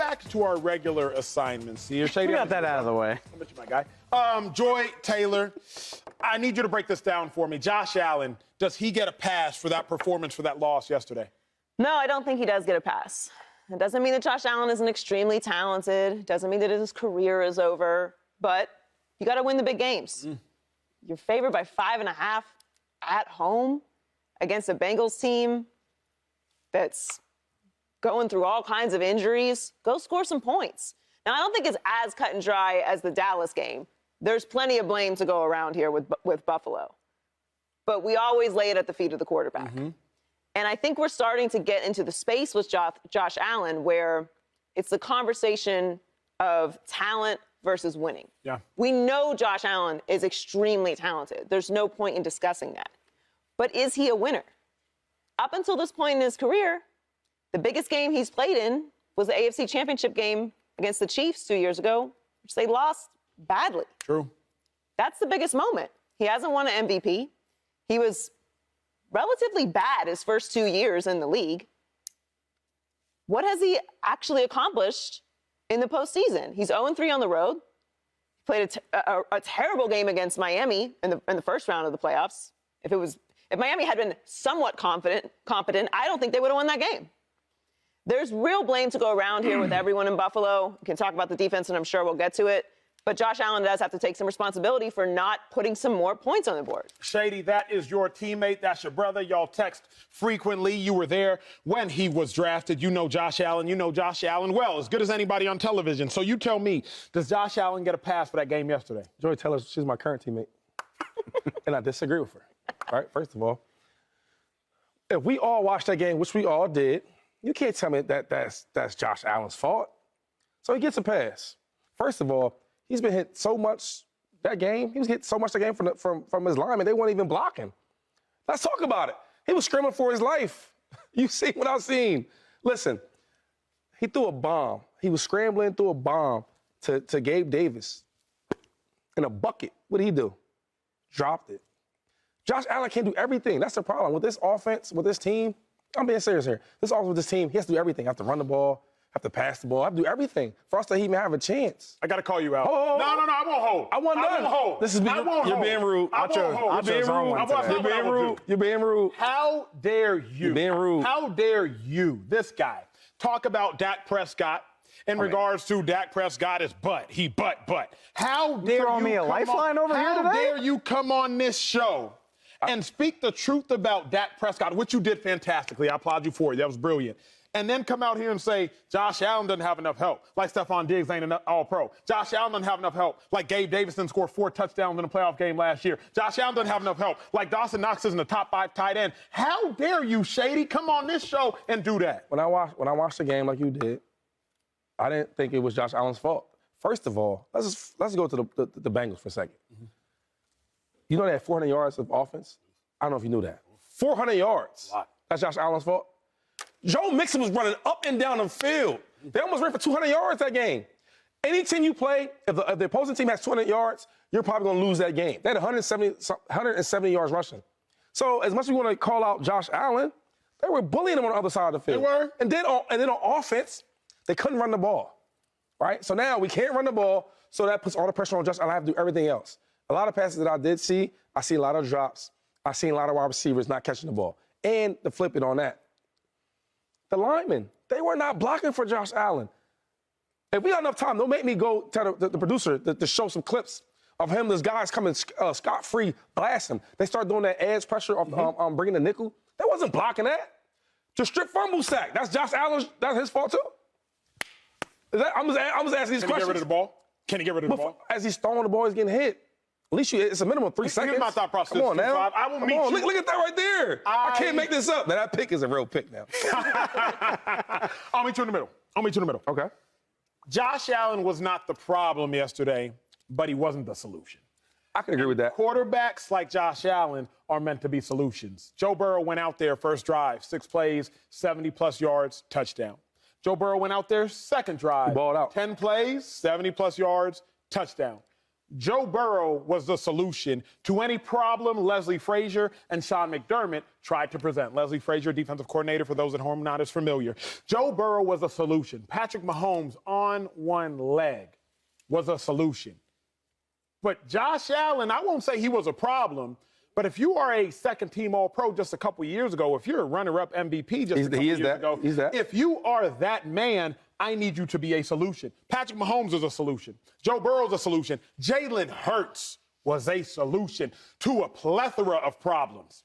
back to our regular assignments here. We got that out of the way. I'll bet you my guy. Joy Taylor, I need you to break this down for me. Josh Allen, does he get a pass for that performance, for that loss yesterday? No, I don't think he does get a pass. It doesn't mean that Josh Allen isn't extremely talented. It doesn't mean that his career is over. But you got to win the big games. You're favored by 5.5 at home against a Bengals team that's going through all kinds of injuries. Go score some points. Now, I don't think it's as cut and dry as the Dallas game. There's plenty of blame to go around here with Buffalo. But we always lay it at the feet of the quarterback. And I think we're starting to get into the space with Josh Allen where it's the conversation of talent versus winning. Yeah. We know Josh Allen is extremely talented. There's no point in discussing that. But is he a winner? Up until this point in his career, the biggest game he's played in was the AFC Championship game against the Chiefs 2 years ago, which they lost badly. True. That's the biggest moment. He hasn't won an MVP. He was relatively bad his first 2 years in the league. What has he actually accomplished in the postseason? He's 0-3 on the road. He played a terrible game against Miami in the first round of the playoffs. If Miami had been somewhat competent, I don't think they would have won that game. There's real blame to go around here with everyone in Buffalo. We can talk about the defense, and I'm sure we'll get to it. But Josh Allen does have to take some responsibility for not putting some more points on the board. Shady, that is your teammate. That's your brother. Y'all text frequently. You were there when he was drafted. You know Josh Allen. You know Josh Allen well, as good as anybody on television. So you tell me, does Josh Allen get a pass for that game yesterday? Joy Taylor, she's my current teammate. And I disagree with her. All right, first of all, if we all watched that game, which we all did, you can't tell me that's Josh Allen's fault. So he gets a pass. First of all, he's been hit so much that game. He was hit so much that game from his lineman, they weren't even blocking. Let's talk about it. He was screaming for his life. You see what I've seen. Listen, he threw a bomb. He was scrambling, threw a bomb to Gabe Davis in a bucket. What did he do? Dropped it. Josh Allen can't do everything. That's the problem. With this offense, with this team, I'm being serious here. This offense with this team, he has to do everything. Have to run the ball, have to pass the ball, have to do everything for us to even have a chance. I got to call you out. Oh, no, I won't hold. I wasn't done. won't hold. This is you're being rude. You're being rude. You're being rude. How dare you? You're being rude. How dare you, this guy, talk about Dak Prescott in regards to Dak Prescott is butt. He butt. How dare you throwing me a lifeline over here today? How dare you come on this show and speak the truth about Dak Prescott, which you did fantastically. I applaud you for it. That was brilliant. And then come out here and say Josh Allen doesn't have enough help, like Stefon Diggs ain't enough all-pro. Josh Allen doesn't have enough help, like Gabe Davis didn't score 4 touchdowns in a playoff game last year. Josh Allen doesn't have enough help, like Dawson Knox isn't a top 5 tight end. How dare you, Shady, come on this show and do that? When I watched the game like you did, I didn't think it was Josh Allen's fault. First of all, let's go to the Bengals for a second. You know they had 400 yards of offense? I don't know if you knew that. 400 yards. That's Josh Allen's fault? Joe Mixon was running up and down the field. They almost ran for 200 yards that game. Any team you play, if the opposing team has 200 yards, you're probably going to lose that game. They had 170 yards rushing. So as much as we want to call out Josh Allen, they were bullying him on the other side of the field. They were. And then on offense, they couldn't run the ball, right? So now we can't run the ball, so that puts all the pressure on Josh Allen. I have to do everything else. A lot of passes that I did see, I see a lot of drops. I seen a lot of wide receivers not catching the ball. And to flip it on that, the linemen, they were not blocking for Josh Allen. If we got enough time, don't make me go tell the producer to show some clips of him. This guy's coming scot-free, blast him. They start doing that edge pressure on bringing the nickel. They wasn't blocking that. To strip fumble sack, that's Josh Allen, that's his fault too? I'm just asking these questions. Can he get rid of the ball? Can he get rid of the ball? As he's throwing the ball, he's getting hit. At least it's a minminimum of 3 seconds. Here's my thought process. Come on now. I will meet you. Look at that right there. I can't make this up. Now, that pick is a real pick now. I'll meet you in the middle. Okay. Josh Allen was not the problem yesterday, but he wasn't the solution. I can agree with that. Quarterbacks like Josh Allen are meant to be solutions. Joe Burrow went out there first drive, 6 plays, 70-plus yards, touchdown. Joe Burrow went out there second drive. He balled out. 10 plays, 70-plus yards, touchdown. Joe Burrow was the solution to any problem Leslie Frazier and Sean McDermott tried to present. Leslie Frazier, defensive coordinator, for those at home not as familiar. Joe Burrow was a solution. Patrick Mahomes on one leg was a solution. But Josh Allen, I won't say he was a problem, but if you are a second-team All-Pro just a couple years ago, if you're a runner-up MVP just a couple years ago, if you are that man, I need you to be a solution. Patrick Mahomes is a solution. Joe Burrow is a solution. Jalen Hurts was a solution to a plethora of problems.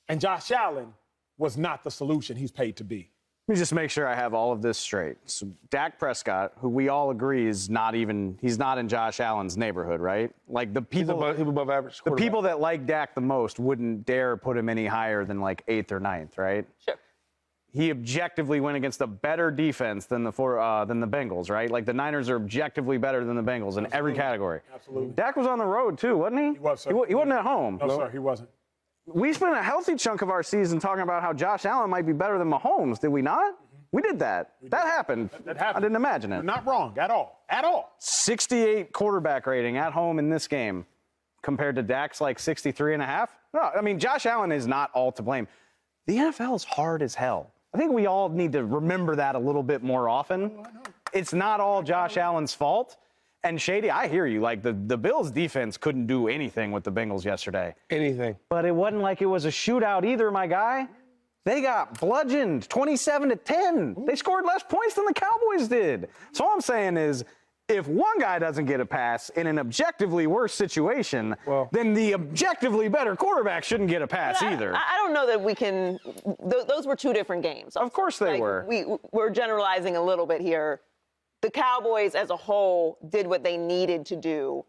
And Josh Allen was not the solution he's paid to be. Let me just make sure I have all of this straight. So Dak Prescott, who we all agree is he's not in Josh Allen's neighborhood, right? Like the people, He's above average. the people that like Dak the most wouldn't dare put him any higher than like 8th or 9th, right? Sure. He objectively went against a better defense than the Bengals, right? Like the Niners are objectively better than the Bengals in every category. Absolutely. Dak was on the road too, wasn't he? He was, sir. He wasn't at home. No, sir, he wasn't. We spent a healthy chunk of our season talking about how Josh Allen might be better than Mahomes, did we not? We did that. That happened. That happened. I didn't imagine it. You're not wrong at all. At all. 68 quarterback rating at home in this game compared to Dak's like 63.5. No, I mean, Josh Allen is not all to blame. The NFL is hard as hell. I think we all need to remember that a little bit more often. It's not all Josh Allen's fault. And Shady, I hear you. Like the Bills defense couldn't do anything with the Bengals yesterday. Anything. But it wasn't like it was a shootout either, my guy. They got bludgeoned 27-10. They scored less points than the Cowboys did. So all I'm saying is, if one guy doesn't get a pass in an objectively worse situation, then the objectively better quarterback shouldn't get a pass either. I don't know that we can. Those were two different games. Of course they were. We're generalizing a little bit here. The Cowboys as a whole did what they needed to do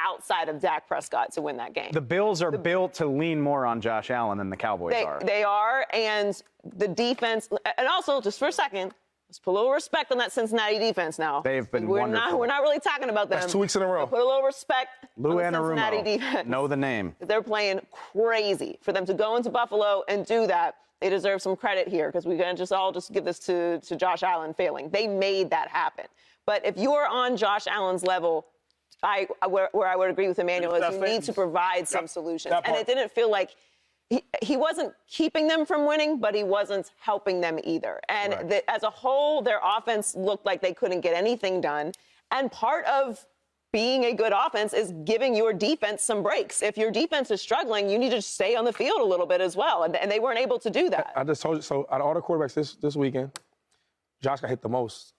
outside of Dak Prescott to win that game. The Bills are built to lean more on Josh Allen than the Cowboys are. They are, and the defense, and also, just for a second, let's put a little respect on that Cincinnati defense now. They've been wonderful. We're not really talking about them. That's 2 weeks in a row. So put a little respect Lou on the Cincinnati defense. Know the name. They're playing crazy. For them to go into Buffalo and do that, they deserve some credit here, because we're going to just give this to Josh Allen failing. They made that happen. But if you are on Josh Allen's level, where I would agree with Emmanuel, is you need to provide some solutions. And it didn't feel like he wasn't keeping them from winning, but he wasn't helping them either. And as a whole, their offense looked like they couldn't get anything done. And part of being a good offense is giving your defense some breaks. If your defense is struggling, you need to stay on the field a little bit as well. And they weren't able to do that. I just told you, so out of all the quarterbacks this weekend, Josh got hit the most.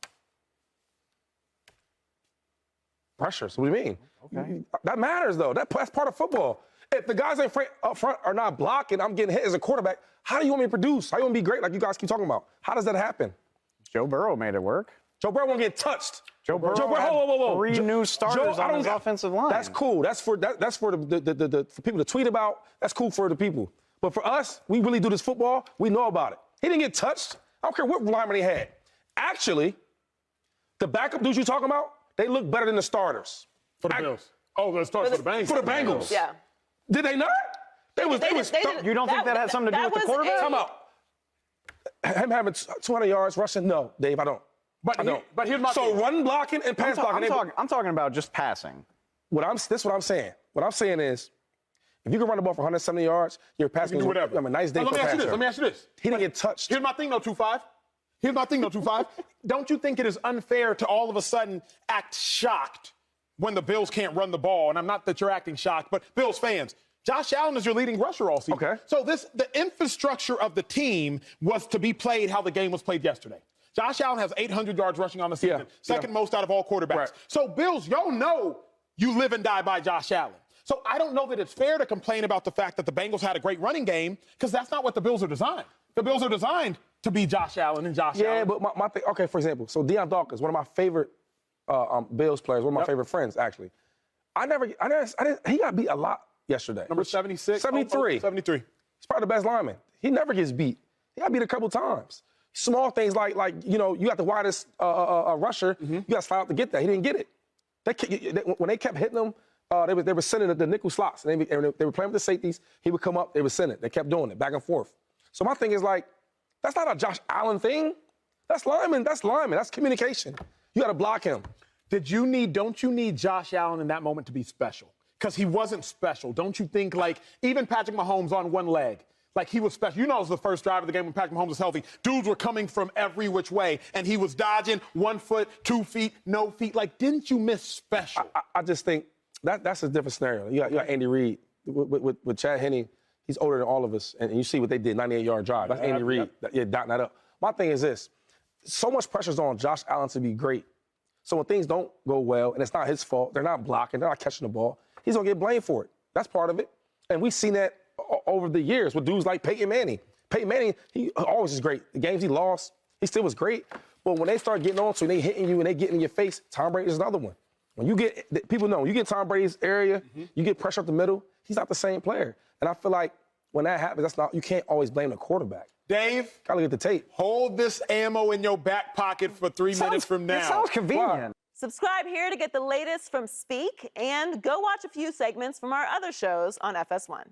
Pressure. So what do you mean? Okay. That matters, though. That's part of football. If the guys up front are not blocking, I'm getting hit as a quarterback, how do you want me to produce? How do you want to be great like you guys keep talking about? How does that happen? Joe Burrow made it work. Joe Burrow won't get touched. Joe Burrow had 3 new starters on his offensive line. That's cool. That's for the for people to tweet about. That's cool for the people. But for us, we really do this football. We know about it. He didn't get touched. I don't care what lineman he had. Actually, the backup dudes you're talking about, they look better than the starters. For the Bills. Oh, the starters for the Bengals. For the Bengals. Yeah. Did they not? They was. You don't think that had something to do with the quarterback? Come out. Him having 200 yards rushing? No, Dave, I don't. I don't. But here's my So thing. run blocking and pass blocking. I'm talking about just passing. This is what I'm saying. What I'm saying is, if you can run the ball for 170 yards, you're passing. Do whatever. I mean, nice day for a passer. Let me ask you this. He didn't get touched. Here's my thing, though, 2-5. Don't you think it is unfair to all of a sudden act shocked when the Bills can't run the ball? And I'm not that you're acting shocked, but Bills fans, Josh Allen is your leading rusher all season. Okay. So the infrastructure of the team was to be played how the game was played yesterday. Josh Allen has 800 yards rushing on the season, second most out of all quarterbacks. Right. So Bills, y'all know you live and die by Josh Allen. So I don't know that it's fair to complain about the fact that the Bengals had a great running game, because that's not what the Bills are designed. The Bills are designed to be Josh Allen and Josh Allen. Yeah, but my thing, okay, for example, so Deion Dawkins, one of my favorite Bills players, one of my favorite friends, actually. He got beat a lot yesterday. Number 76? 73. 73. He's probably the best lineman. He never gets beat. He got beat a couple times. Small things like you got the widest rusher, you got to slide out to get that. He didn't get it. When they kept hitting him, they were sending the nickel slots. And they were playing with the safeties. He would come up, they would send it. They kept doing it back and forth. So my thing is that's not a Josh Allen thing. That's lineman. That's communication. You got to block him. Don't you need Josh Allen in that moment to be special? Because he wasn't special. Don't you think, like, even Patrick Mahomes on one leg, like he was special. You know, it was the first drive of the game when Patrick Mahomes was healthy. Dudes were coming from every which way, and he was dodging 1 foot, 2 feet, no feet. Like, didn't you miss special? I just think that's a different scenario. You got Andy Reid with Chad Henne. He's older than all of us, and you see what they did, 98-yard drive. That's Andy Reid. Yeah, dotting that up. My thing is this. So much pressure's on Josh Allen to be great. So when things don't go well, and it's not his fault, they're not blocking, they're not catching the ball, he's going to get blamed for it. That's part of it. And we've seen that over the years with dudes like Peyton Manning. Peyton Manning, he always is great. The games he lost, he still was great. But when they start getting on to you and they hitting you and they getting in your face, Tom Brady is another one. When you get, people know, when you get Tom Brady's area, you get pressure up the middle, he's not the same player. And I feel like when that happens, you can't always blame the quarterback. Dave, gotta look at the tape. Hold this ammo in your back pocket for 3 minutes from now. It sounds convenient. Subscribe here to get the latest from Speak, and go watch a few segments from our other shows on FS1.